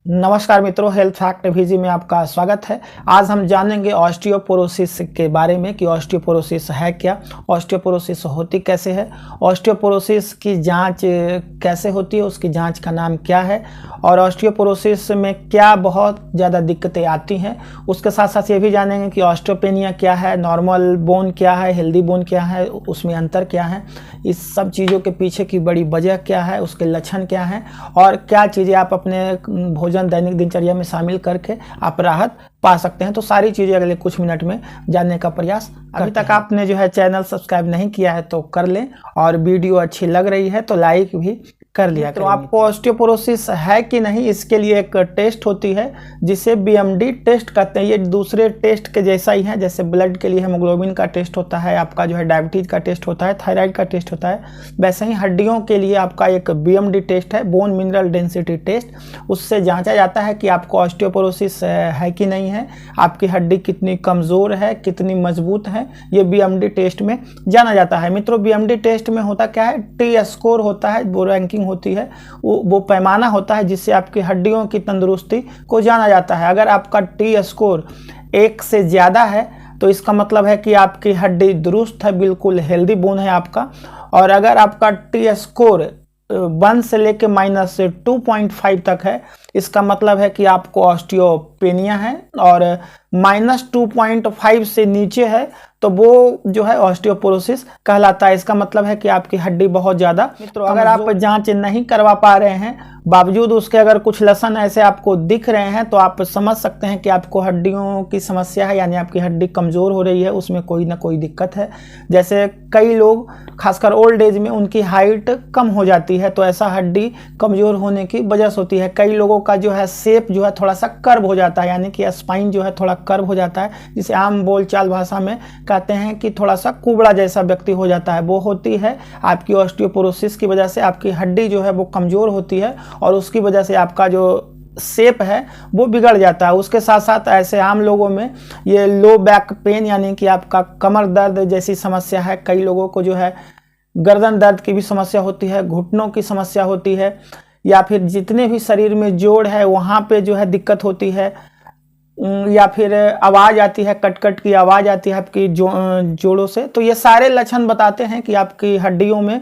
नमस्कार मित्रों, health fact V G में आपका स्वागत है। आज हम जानेंगे ऑस्टियोपोरोसिस के बारे में कि ऑस्टियोपोरोसिस है क्या, ऑस्टियोपोरोसिस होती कैसे है, ऑस्टियोपोरोसिस की जांच कैसे होती है, उसकी जांच का नाम क्या है और ऑस्टियोपोरोसिस में क्या बहुत ज़्यादा दिक्कतें आती हैं। उसके साथ साथ ये भी जानेंगे कि ऑस्टियोपेनिया क्या है, नॉर्मल बोन क्या है, हेल्दी बोन क्या है, उसमें अंतर क्या है, इस सब चीज़ों के पीछे की बड़ी वजह क्या है, उसके लक्षण क्या हैं और क्या चीज़ें आप अपने भोजन दैनिक दिनचर्या में शामिल करके आप राहत पा सकते हैं। तो सारी चीज़ें अगले कुछ मिनट में जानने का प्रयास अभी तक आपने जो है चैनल सब्सक्राइब नहीं किया है तो कर लें और वीडियो अच्छी लग रही है तो लाइक भी कर लिया। तो आपको ऑस्टियोपोरोसिस है कि नहीं, इसके लिए एक टेस्ट होती है जिसे बीएमडी टेस्ट कहते हैं। ये दूसरे टेस्ट के जैसा ही है, जैसे ब्लड के लिए हेमोग्लोबिन का टेस्ट होता है, आपका जो है डायबिटीज का टेस्ट होता है, थायराइड का टेस्ट होता है, वैसे ही हड्डियों के लिए आपका एक बीएमडी टेस्ट है, बोन मिनरल डेंसिटी टेस्ट। उससे जांचा जाता है कि आपको ऑस्टियोपोरोसिस है कि नहीं है, आपकी हड्डी कितनी कमज़ोर है, कितनी मजबूत है, ये बीएमडी टेस्ट में जाना जाता है। मित्रों, बीएमडी टेस्ट में होता क्या है, टी स्कोर होता है, वो रैंकिंग होती है, वो पैमाना होता है जिससे आपकी हड्डियों की तंदुरुस्ती को जाना जाता है। अगर आपका टी स्कोर 1 से ज़्यादा है तो इसका मतलब है कि आपकी हड्डी दुरुस्त है, बिल्कुल हेल्दी बोन है आपका। और अगर आपका टी स्कोर 1 से लेके -2.5 तक है, इसका मतलब है कि आपको ऑस्टियोपेनिया है। और -2.5 से नीचे है तो वो जो है ऑस्टियोपोरोसिस कहलाता है। इसका मतलब है कि आपकी हड्डी बहुत ज़्यादा। मित्रों, अगर आप जांच नहीं करवा पा रहे हैं, बावजूद उसके अगर कुछ लक्षण ऐसे आपको दिख रहे हैं तो आप समझ सकते हैं कि आपको हड्डियों की समस्या है, यानी आपकी हड्डी कमज़ोर हो रही है, उसमें कोई ना कोई दिक्कत है। जैसे कई लोग खासकर ओल्ड एज में उनकी हाइट कम हो जाती है, तो ऐसा हड्डी कमज़ोर होने की वजह से होती है। कई लोगों का जो है शेप जो है थोड़ा सा कर्व हो जाता है, यानी कि स्पाइन जो है थोड़ा कर्व हो जाता है, जिसे आम बोलचाल भाषा में कहते हैं कि थोड़ा सा कुबड़ा जैसा व्यक्ति हो जाता है। वो होती है आपकी ऑस्टियोपोरोसिस की वजह से। आपकी हड्डी जो है वो कमज़ोर होती है और उसकी वजह से आपका जो शेप है वो बिगड़ जाता है। उसके साथ साथ ऐसे आम लोगों में ये लो बैक पेन, यानी कि आपका कमर दर्द जैसी समस्या है। कई लोगों को जो है गर्दन दर्द की भी समस्या होती है, घुटनों की समस्या होती है, या फिर जितने भी शरीर में जोड़ है वहाँ पे जो है दिक्कत होती है, या फिर आवाज़ आती है, कट कट की आवाज़ आती है आपकी जोड़ों से। तो ये सारे लक्षण बताते हैं कि आपकी हड्डियों में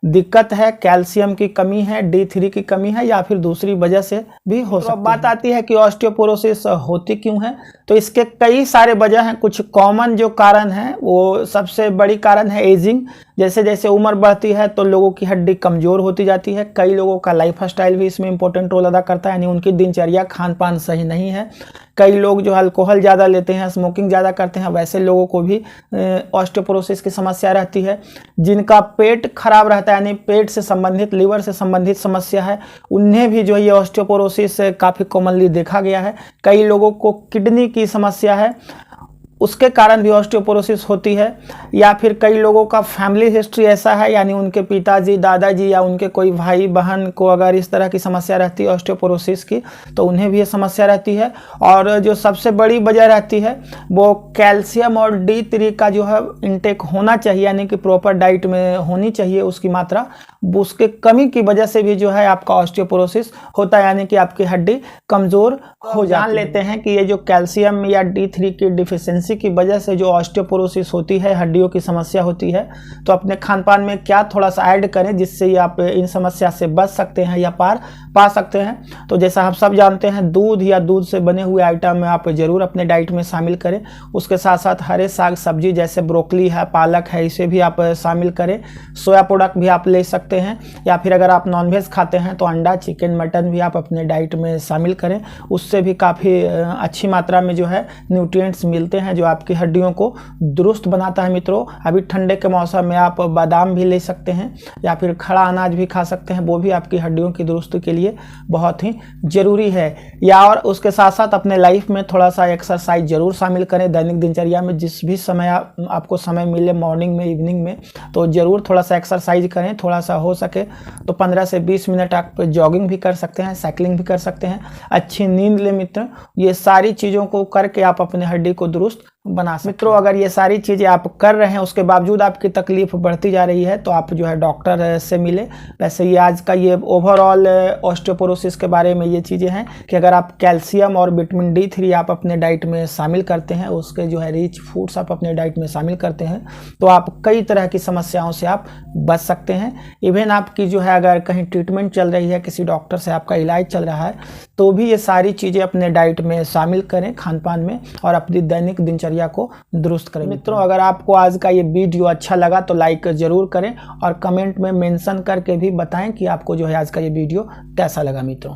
दिक्कत है, कैल्शियम की कमी है, D3 की कमी है, या फिर दूसरी वजह से भी हो सकती है। अब बात आती है कि ऑस्टियोपोरोसिस होती क्यों है, तो इसके कई सारे वजह हैं। कुछ कॉमन जो कारण हैं, वो सबसे बड़ी कारण है एजिंग। जैसे जैसे उम्र बढ़ती है तो लोगों की हड्डी कमज़ोर होती जाती है। कई लोगों का लाइफ स्टाइल भी इसमें इंपॉर्टेंट रोल अदा करता है, यानी उनकी दिनचर्या खान पान सही नहीं है। कई लोग जो अल्कोहल ज़्यादा लेते हैं, स्मोकिंग ज़्यादा करते हैं, वैसे लोगों को भी ऑस्टियोपोरोसिस की समस्या रहती है। जिनका पेट खराब रहता है, यानी पेट से संबंधित, लीवर से संबंधित समस्या है, उन्हें भी जो ये ऑस्टियोपोरोसिस काफ़ी कॉमनली देखा गया है। कई लोगों को किडनी की समस्या है, उसके कारण भी ऑस्टियोपोरोसिस होती है। या फिर कई लोगों का फैमिली हिस्ट्री ऐसा है, यानी उनके पिताजी, दादाजी या उनके कोई भाई बहन को अगर इस तरह की समस्या रहती है ऑस्टियोपोरोसिस की, तो उन्हें भी ये समस्या रहती है। और जो सबसे बड़ी वजह रहती है वो कैल्शियम और D3 का जो है इंटेक होना चाहिए, यानी कि प्रॉपर डाइट में होनी चाहिए उसकी मात्रा। उसके कमी की वजह से भी जो है आपका ऑस्टियोपोरोसिस होता है, यानी कि आपकी हड्डी कमज़ोर हो जाती है। जान लेते हैं कि ये जो कैल्शियम या D3 की डिफिशियंसी की वजह से जो ऑस्टियोपोरोसिस होती है, हड्डियों की समस्या होती है, तो अपने खान पान में क्या थोड़ा सा ऐड करें जिससे आप इन समस्या से बच सकते हैं या पार पा सकते हैं। तो जैसा आप सब जानते हैं, दूध या दूध से बने हुए आइटम में आप ज़रूर अपने डाइट में शामिल करें। उसके साथ साथ हरे साग सब्जी जैसे ब्रोकली है, पालक है, इसे भी आप शामिल करें। सोया प्रोडक्ट भी आप ले सकते हैं, या फिर अगर आप नॉनवेज खाते हैं तो अंडा, चिकन, मटन भी आप अपने डाइट में शामिल करें। उससे भी काफ़ी अच्छी मात्रा में जो है न्यूट्रिएंट्स मिलते हैं जो आपकी हड्डियों को दुरुस्त बनाता है। मित्रों, अभी ठंडे के मौसम में आप बादाम भी ले सकते हैं या फिर खड़ा अनाज भी खा सकते हैं, वो भी आपकी हड्डियों की दुरुस्ती के लिए बहुत ही ज़रूरी है। या और उसके साथ साथ अपने लाइफ में थोड़ा सा एक्सरसाइज जरूर शामिल करें दैनिक दिनचर्या में। जिस भी समय आपको समय मिले, मॉर्निंग में, इवनिंग में, तो ज़रूर थोड़ा सा एक्सरसाइज करें। थोड़ा सा हो सके तो 15 से 20 मिनट आप जॉगिंग भी कर सकते हैं, साइकिलिंग भी कर सकते हैं। अच्छी नींद ले मित्र, ये सारी चीज़ों को करके आप अपने हड्डी को दुरुस्त बना सकते। मित्रों, अगर ये सारी चीज़ें आप कर रहे हैं उसके बावजूद आपकी तकलीफ बढ़ती जा रही है तो आप जो है डॉक्टर से मिले। वैसे ये आज का ये ओवरऑल ऑस्टियोपोरोसिस के बारे में ये चीज़ें हैं कि अगर आप कैल्शियम और विटामिन D3 आप अपने डाइट में शामिल करते हैं, उसके जो है रिच फूड्स आप अपने डाइट में शामिल करते हैं, तो आप कई तरह की समस्याओं से आप बच सकते हैं। इवन आपकी जो है अगर कहीं ट्रीटमेंट चल रही है, किसी डॉक्टर से आपका इलाज चल रहा है, तो भी ये सारी चीज़ें अपने डाइट में शामिल करें, खान पान में, और अपनी दैनिक दिनचर्या को दुरुस्त करें। मित्रों, अगर आपको आज का ये वीडियो अच्छा लगा तो लाइक ज़रूर करें और कमेंट में मेंशन करके भी बताएं कि आपको जो है आज का ये वीडियो कैसा लगा। मित्रों।